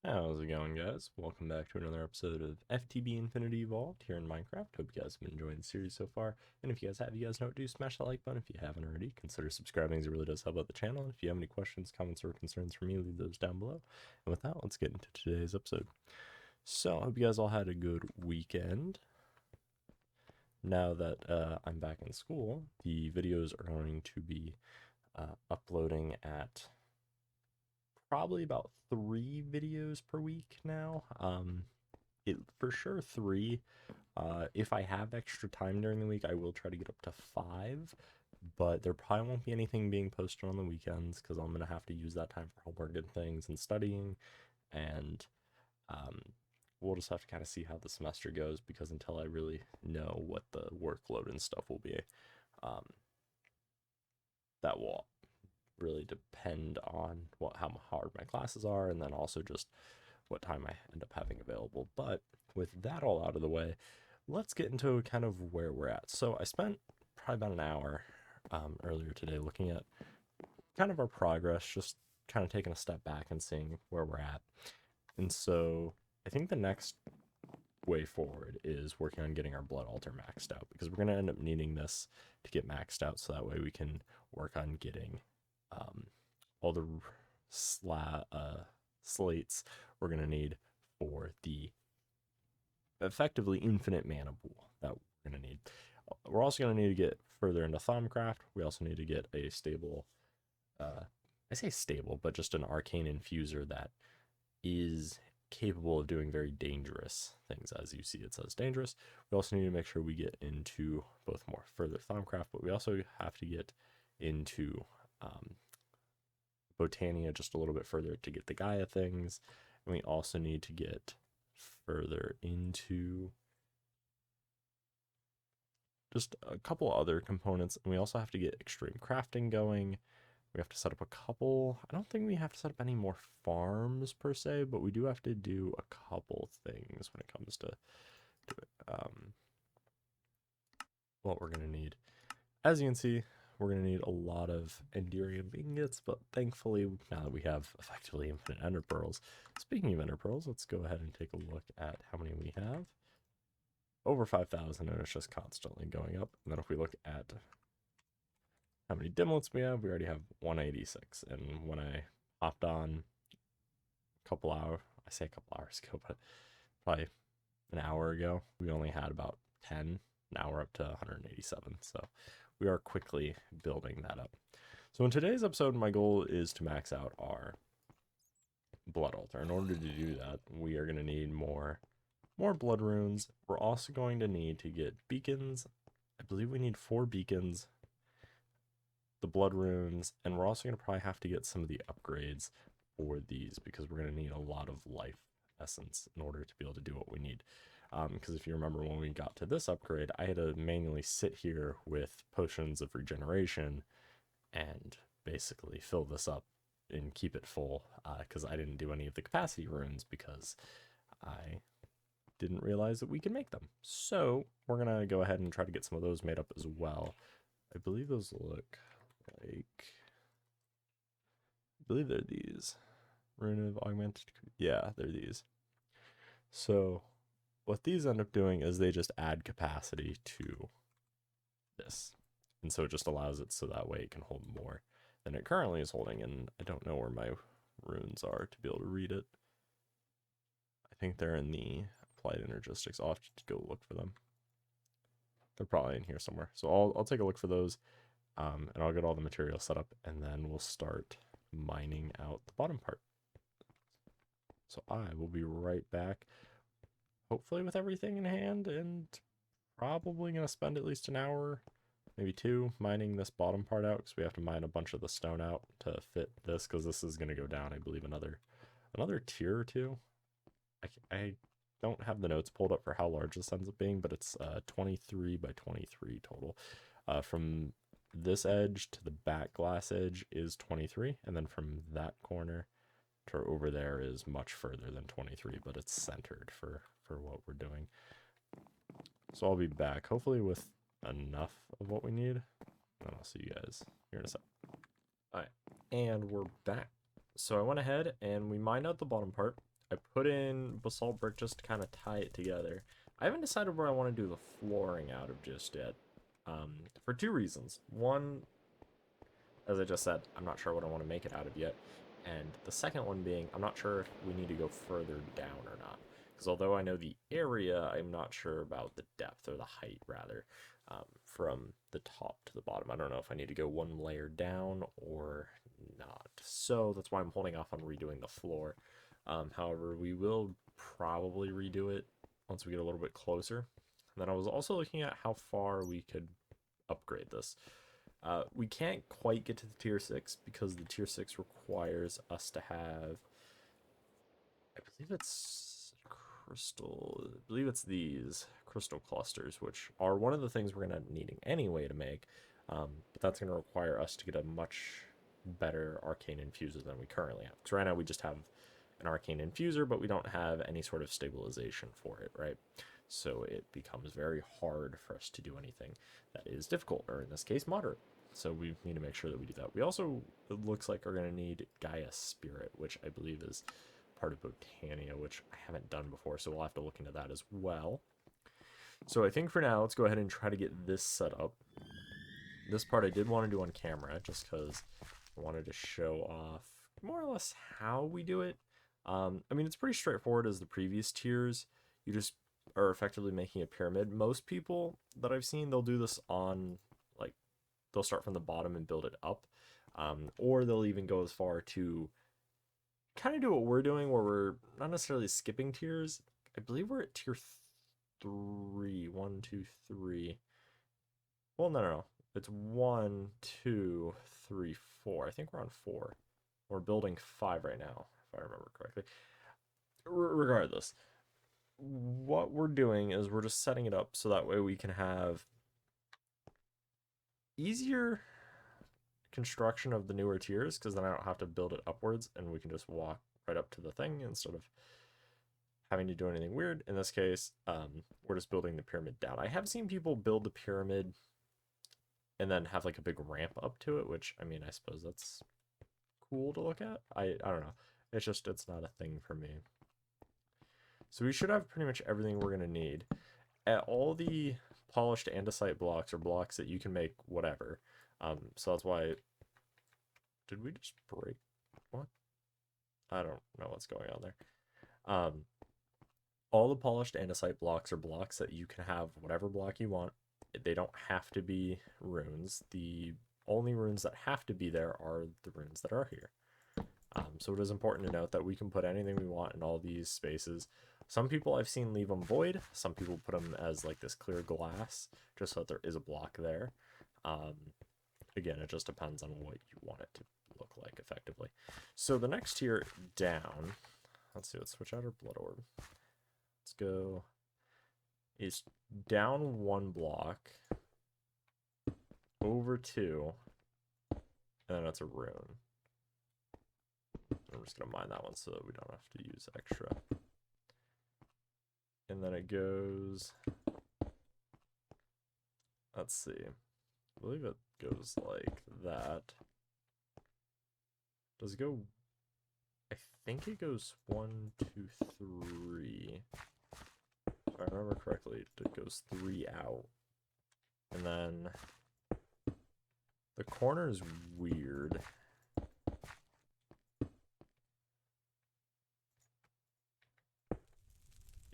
How's it going, guys? Welcome back to another episode of FTB Infinity Evolved here in Minecraft. Hope you guys have been enjoying the series so far. And if you guys have, you guys know what to do. Smash that like button if you haven't already. Consider subscribing as it really does help out the channel. And if you have any questions, comments, or concerns for me, leave those down below. And with that, let's get into today's episode. So, I hope you guys all had a good weekend. Now that I'm back in school, the videos are going to be uploading at probably about 3 videos per week now. It for sure 3. If I have extra time during the week, I will try to get up to 5, but there probably won't be anything being posted on the weekends because I'm gonna have to use that time for homework and things and studying, and um, we'll just have to kind of see how the semester goes because until I really know what the workload and stuff will be, um, that will really depend on how hard my classes are, and then also just what time I end up having available. But with that all out of the way, let's get into kind of where we're at. So I spent probably about an hour earlier today looking at kind of our progress, just kind of taking a step back and seeing where we're at. And so I think the next way forward is working on getting our blood altar maxed out, because we're going to end up needing this to get maxed out, so that way we can work on getting all the slates we're going to need for the effectively infinite mana pool that we're going to need. We're also going to need to get further into Thumbcraft. We also need to get a stable, I say stable, but just an arcane infuser that is capable of doing very dangerous things. As you see, it says dangerous. We also need to make sure we get into both more further Thumbcraft, but we also have to get into Botania just a little bit further to get the Gaia things. And we also need to get further into just a couple other components. And we also have to get extreme crafting going. We have to set up a couple. I don't think we have to set up any more farms per se, but we do have to do a couple things when it comes to what we're going to need. As you can see, we're going to need a lot of Endurium ingots, but thankfully, now that we have effectively infinite ender pearls, speaking of ender pearls, let's go ahead and take a look at how many we have. Over 5,000, and it's just constantly going up. And then if we look at how many dimlets we already have 186. And when I hopped on a couple hours, I say a couple hours ago, but probably an hour ago, we only had about 10. Now we're up to 187. So we are quickly building that up. So in today's episode, my goal is to max out our blood altar. In order to do that, we are going to need more blood runes. We're also going to need to get beacons. I believe we need 4 beacons, the blood runes, and we're also going to probably have to get some of the upgrades for these, because we're going to need a lot of life essence in order to be able to do what we need. Because if you remember, when we got to this upgrade, I had to manually sit here with potions of regeneration and basically fill this up and keep it full, because I didn't do any of the capacity runes because I didn't realize that we could make them. So we're gonna go ahead and try to get some of those made up as well. I believe those look like, I believe they're these. Rune of augmented, yeah, they're these. So what these end up doing is they just add capacity to this. And so it just allows it so that way it can hold more than it currently is holding. And I don't know where my runes are to be able to read it. I think they're in the applied energistics. I'll have to go look for them. They're probably in here somewhere. So I'll take a look for those, and I'll get all the material set up, and then we'll start mining out the bottom part. So I will be right back, hopefully with everything in hand, and probably going to spend at least an hour, maybe 2, mining this bottom part out, because we have to mine a bunch of the stone out to fit this, because this is going to go down, I believe, another tier or 2. I don't have the notes pulled up for how large this ends up being, but it's 23 by 23 total. From this edge to the back glass edge is 23, and then from that corner to over there is much further than 23, but it's centered for what we're doing. So I'll be back, hopefully with enough of what we need, and I'll see you guys here in a sec. All right, and we're back. So I went ahead and we mined out the bottom part. I put in basalt brick just to kind of tie it together. I haven't decided where I want to do the flooring out of just yet, for two reasons. One, as I just said, I'm not sure what I want to make it out of yet. And the second one being, I'm not sure if we need to go further down or not. Because although I know the area, I'm not sure about the depth, or the height rather, from the top to the bottom. I don't know if I need to go one layer down or not. So that's why I'm holding off on redoing the floor. However, we will probably redo it once we get a little bit closer. And then I was also looking at how far we could upgrade this. We can't quite get to the tier 6 because the tier 6 requires us to have, I believe it's crystal, I believe it's these crystal clusters, which are one of the things we're going to end up needing anyway to make, but that's going to require us to get a much better arcane infuser than we currently have. Because right now we just have an arcane infuser, but we don't have any sort of stabilization for it, right? So it becomes very hard for us to do anything that is difficult, or in this case, moderate. So we need to make sure that we do that. We also, it looks like, are going to need Gaia Spirit, which I believe is part of Botania, which I haven't done before, so we'll have to look into that as well. So I think for now, let's go ahead and try to get this set up. This part I did want to do on camera, just because I wanted to show off more or less how we do it. I mean, it's pretty straightforward as the previous tiers. You just are effectively making a pyramid. Most people that I've seen, they'll do this on, like, they'll start from the bottom and build it up. Or they'll even go as far to kind of do what we're doing, where we're not necessarily skipping tiers. I believe we're at tier 3. 1, 2, 3. Well, no. It's 1, 2, 3, 4. I think we're on 4. We're building 5 right now, if I remember correctly. Regardless, what we're doing is we're just setting it up so that way we can have easier construction of the newer tiers, because then I don't have to build it upwards and we can just walk right up to the thing instead of having to do anything weird. In this case, we're just building the pyramid down. I have seen people build the pyramid and then have like a big ramp up to it, which, I mean, I suppose that's cool to look at. I don't know. It's just, it's not a thing for me. So we should have pretty much everything we're going to need. At all the polished andesite blocks, or blocks that you can make whatever. So that's why... Did we just break? What? I don't know what's going on there. All the polished andesite blocks are blocks that you can have whatever block you want. They don't have to be runes. The only runes that have to be there are the runes that are here. So it is important to note that we can put anything we want in all these spaces. Some people I've seen leave them void. Some people put them as like this clear glass, just so that there is a block there. Again, it just depends on what you want it to look like effectively. So the next tier down, let's see, let's switch out our blood orb. Let's go, is down 1 block, over 2, and then that's a rune. I'm just going to mine that one so that we don't have to use extra. And then it goes, let's see, I believe it goes like that. Does it go, I think it goes 1, 2, 3. If I remember correctly, it goes 3 out. And then the corner is weird.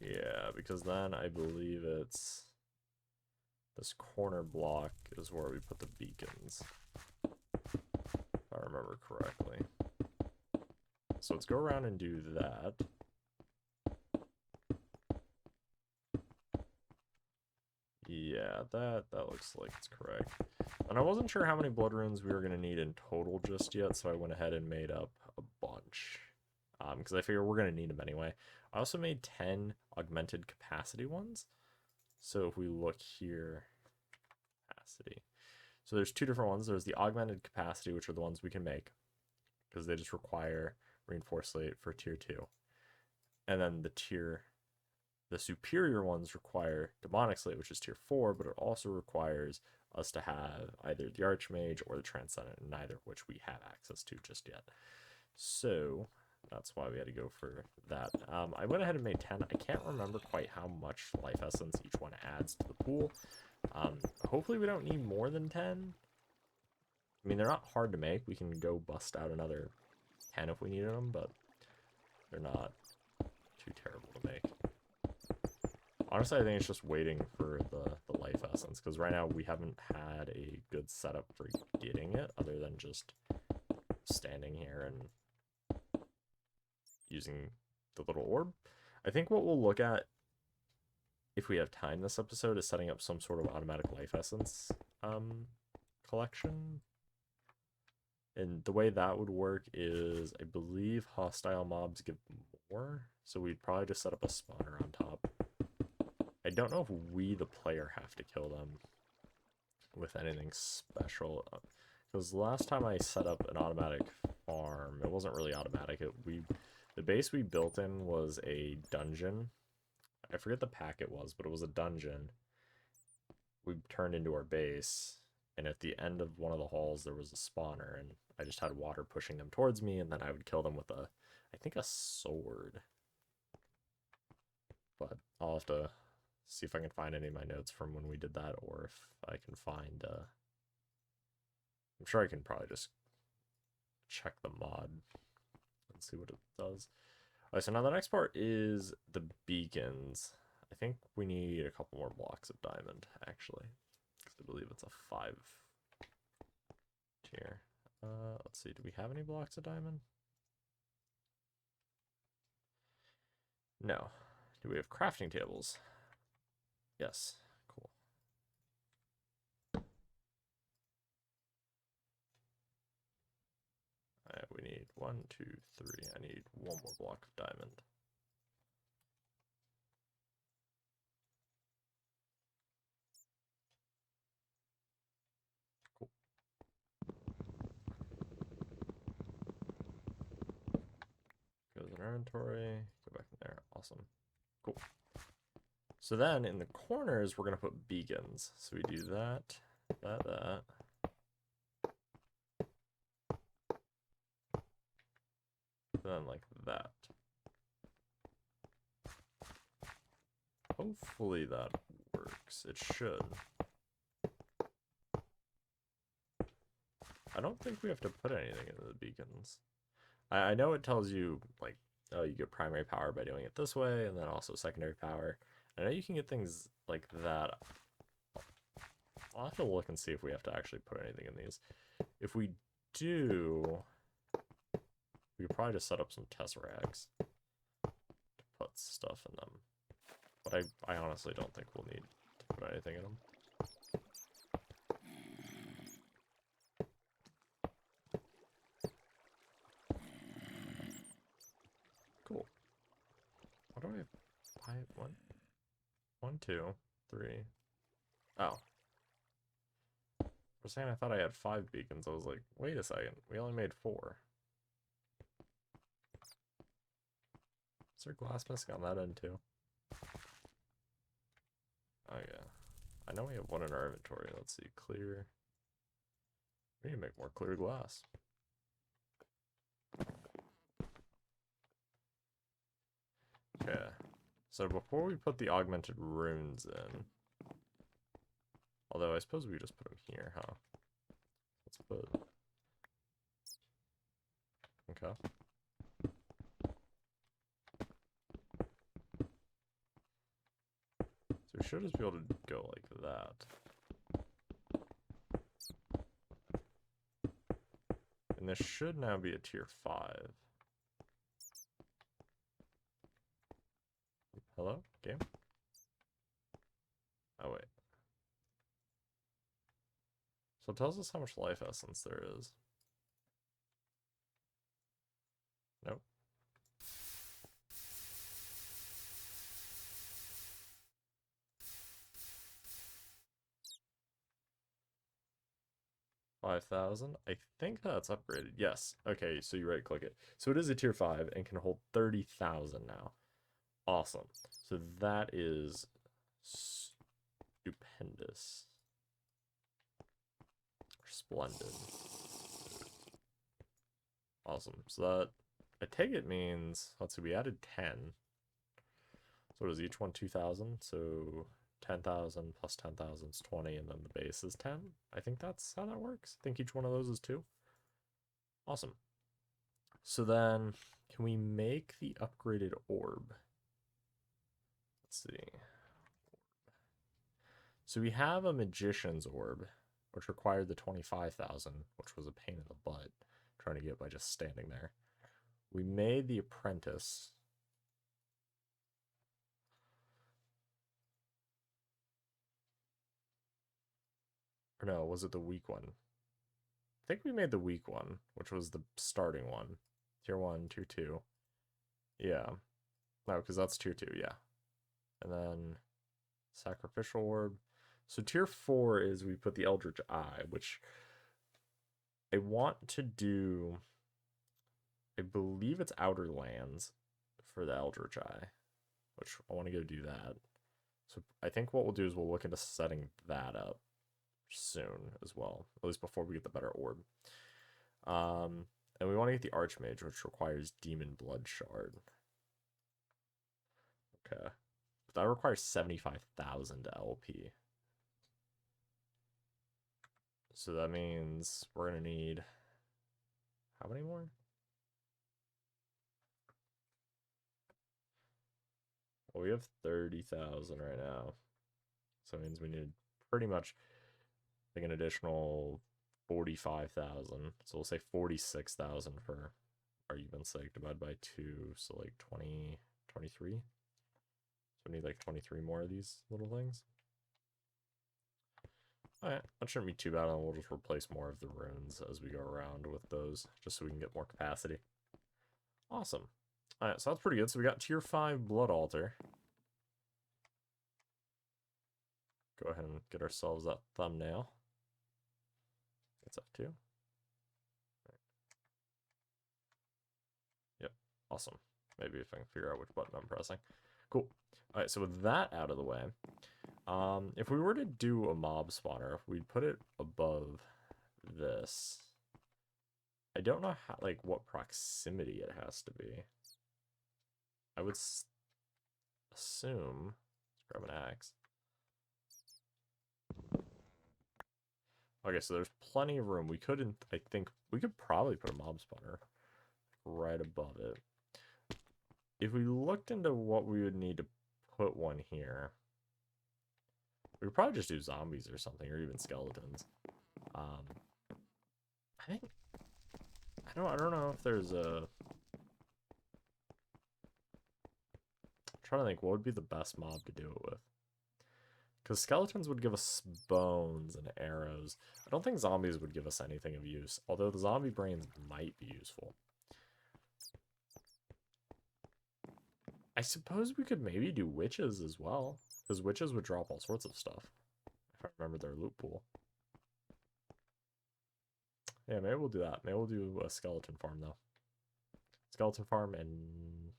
Yeah, because then I believe it's this corner block is where we put the beacons, if I remember correctly. So let's go around and do that. Yeah, that looks like it's correct. And I wasn't sure how many blood runes we were going to need in total just yet, so I went ahead and made up a bunch. Because I figure we're going to need them anyway. I also made 10 augmented capacity ones. So if we look here, capacity. So there's 2 different ones. There's the augmented capacity, which are the ones we can make, because they just require reinforced slate for tier 2. And then the superior ones require demonic slate, which is tier 4, but it also requires us to have either the archmage or the transcendent, neither of which we have access to just yet. So that's why we had to go for that. I went ahead and made 10. I can't remember quite how much life essence each one adds to the pool. Hopefully we don't need more than 10. I mean, they're not hard to make. We can go bust out another 10 if we needed them, but they're not too terrible to make. Honestly, I think it's just waiting for the life essence, because right now we haven't had a good setup for getting it, other than just standing here and using the little orb. I think what we'll look at, if we have time this episode, is setting up some sort of automatic life essence collection. And the way that would work is, I believe hostile mobs give more, so we'd probably just set up a spawner on top. I don't know if we, the player, have to kill them with anything special. Because last time I set up an automatic farm, it wasn't really automatic. The base we built in was a dungeon. I forget the pack it was, but it was a dungeon. We turned into our base, and at the end of one of the halls, there was a spawner, and I just had water pushing them towards me, and then I would kill them with I think a sword. But I'll have to see if I can find any of my notes from when we did that, or if I can find, I'm sure I can probably just check the mod and see what it does. Alright, so now the next part is the beacons. I think we need a couple more blocks of diamond, actually, because I believe it's a 5 tier. Let's see, do we have any blocks of diamond? No. Do we have crafting tables? Yes. Cool. Alright, we need 1, 2, 3. I need one more block of diamond. Cool. Goes in our inventory. Go back in there. Awesome. Cool. So then in the corners, we're going to put beacons. So we do that, that. Then like that. Hopefully that works. It should. I don't think we have to put anything into the beacons. I know it tells you, like, oh, you get primary power by doing it this way, and then also secondary power. I know you can get things like that. I'll have to look and see if we have to actually put anything in these. If we do, we could probably just set up some tesseracts to put stuff in them. But I honestly don't think we'll need to put anything in them. Cool. What do I have? 1, 2, 3. Oh. For a second I thought I had 5 beacons. I was like, wait a second, we only made 4. Is there glass missing on that end too? Oh yeah. I know we have one in our inventory. Let's see, clear. We need to make more clear glass. Okay. So before we put the augmented runes in, although I suppose we just put them here, huh? Let's put... Okay. So we should just be able to go like that. And this should now be a tier 5. Hello? Game? Oh, wait. So it tells us how much life essence there is. Nope. $5,000. I think that's upgraded. Yes. Okay, so you right click it. So it is a tier 5 and can hold 30,000 now. Awesome. So that is stupendous. Splendid. Awesome. So that I take it means, let's see, we added 10. So what is each one 2,000? So 10,000 plus 10,000 is 20, and then the base is 10. I think that's how that works. I think each one of those is 2. Awesome. So then, can we make the upgraded orb? Let's see. So we have a magician's orb, which required the 25,000, which was a pain in the butt trying to get by just standing there. We made the apprentice. Or no, was it the weak one? I think we made the weak one, which was the starting one. Tier 1, Tier 2. Yeah. No, because that's Tier 2, yeah. And then sacrificial orb. So Tier 4 is we put the Eldritch Eye, which I want to do. I believe it's Outer Lands for the Eldritch Eye, which I want to go do that. So I think what we'll do is we'll look into setting that up soon as well, at least before we get the better orb. And we want to get the Archmage, which requires Demon Blood Shard. Okay. But that requires 75,000 LP. So that means we're going to need... How many more? Well, we have 30,000 right now. So it means we need pretty much like an additional 45,000. So we'll say 46,000 for argument's sake, divided by 2. So like 20, 23. So we need like 23 more of these little things. Alright, that shouldn't be too bad, and we'll just replace more of the runes as we go around with those, just so we can get more capacity. Awesome. Alright, so that's pretty good. So we got Tier 5 Blood Altar. Go ahead and get ourselves that thumbnail. It's F2. Right. Yep, awesome. Maybe if I can figure out which button I'm pressing. Cool. Alright, so with that out of the way, if we were to do a mob spawner, we'd put it above this. I don't know how, like, what proximity it has to be. I would assume. Let's grab an axe. Okay, so there's plenty of room. We couldn't, I think, we could probably put a mob spawner right above it. If we looked into what we would need to put one here, we could probably just do zombies or something, or even skeletons. I think, I don't know if there's a... I'm trying to think, what would be the best mob to do it with? Because skeletons would give us bones and arrows. I don't think zombies would give us anything of use, although the zombie brains might be useful. I suppose we could maybe do witches as well, because witches would drop all sorts of stuff, if I remember their loot pool. Yeah, maybe we'll do that. Maybe we'll do a skeleton farm, though. Skeleton farm, and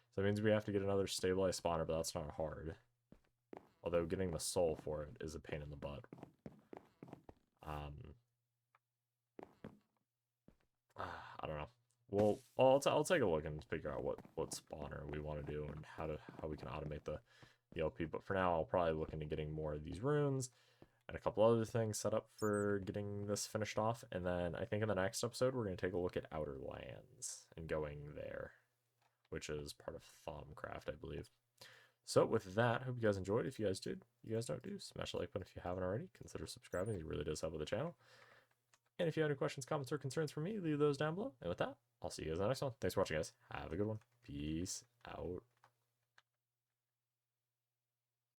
so that means we have to get another stabilized spawner, but that's not hard. Although getting the soul for it is a pain in the butt. I don't know. Well, I'll take a look and figure out what spawner we want to do and how we can automate the LP. But for now, I'll probably look into getting more of these runes and a couple other things set up for getting this finished off. And then I think in the next episode, we're going to take a look at Outer Lands and going there, which is part of Thaumcraft, I believe. So with that, hope you guys enjoyed. If you guys did, you guys know what to do. Smash the like button if you haven't already. Consider subscribing. It really does help with the channel. And if you have any questions, comments, or concerns for me, leave those down below. And with that, I'll see you guys in the next one. Thanks for watching, guys. Have a good one. Peace out.